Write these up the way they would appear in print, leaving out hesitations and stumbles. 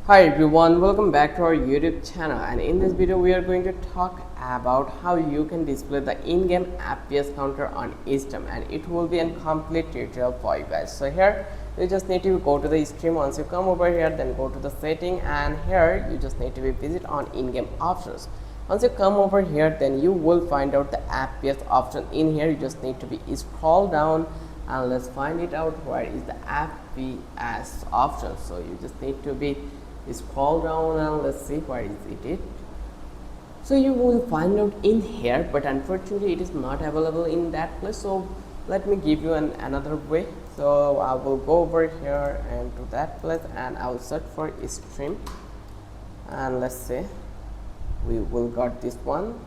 Hi everyone, welcome back to our YouTube channel, and in this video we are going to talk about how you can display the in-game FPS counter on Steam, and it will be a complete tutorial for you guys. So here you just need to go to the stream. Once you come over here, then go to the setting, and here you just need to be visit on in-game options. Once you come over here, then you will find out the FPS option. In here you just need to be scroll down, and let's find it out where is the FPS option. So you just need to be scroll down and let's see where is it. So you will find out in here, but unfortunately it is not available in that place. So let me give you another way. So I will go over here and to that place, and I will search for stream, and let's say we will got this one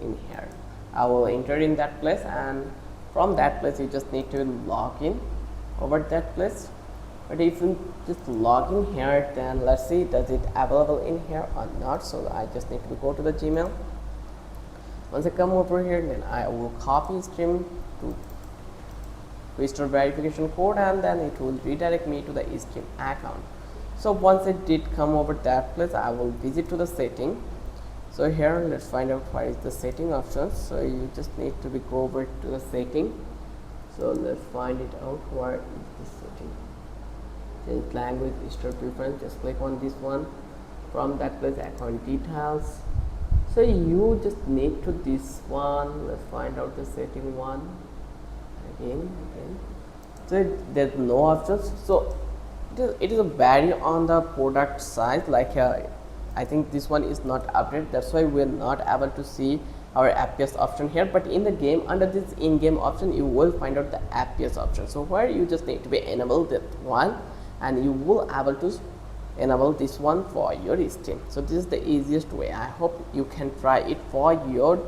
in here. I will enter in that place, and from that place you just need to log in over that place. But if you just log in here, then let's see does it available in here or not. So I just need to go to the Gmail. Once I come over here, then I will copy stream to restore verification code, and then it will redirect me to the stream account. So once it did come over that place, I will visit to the setting. So here let's find out what is the setting options. So you just need to be go over to the setting. So let's find it out where is the setting. Change language, store preference, just click on this one. From that place, account details. So you just need to this one. Let's find out the setting one again. So there's no options. So it is a vary on the product size. Like I think this one is not updated, that's why we're not able to see our FPS option here. But in the game, under this in-game option, you will find out the FPS option. So where you just need to be enable that one, and you will able to enable this one for your Steam. So this is the easiest way. I hope you can try it for your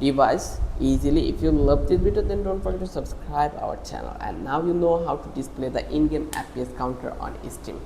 device easily. If you love this video, then don't forget to subscribe our channel, and now you know how to display the in-game FPS counter on Steam.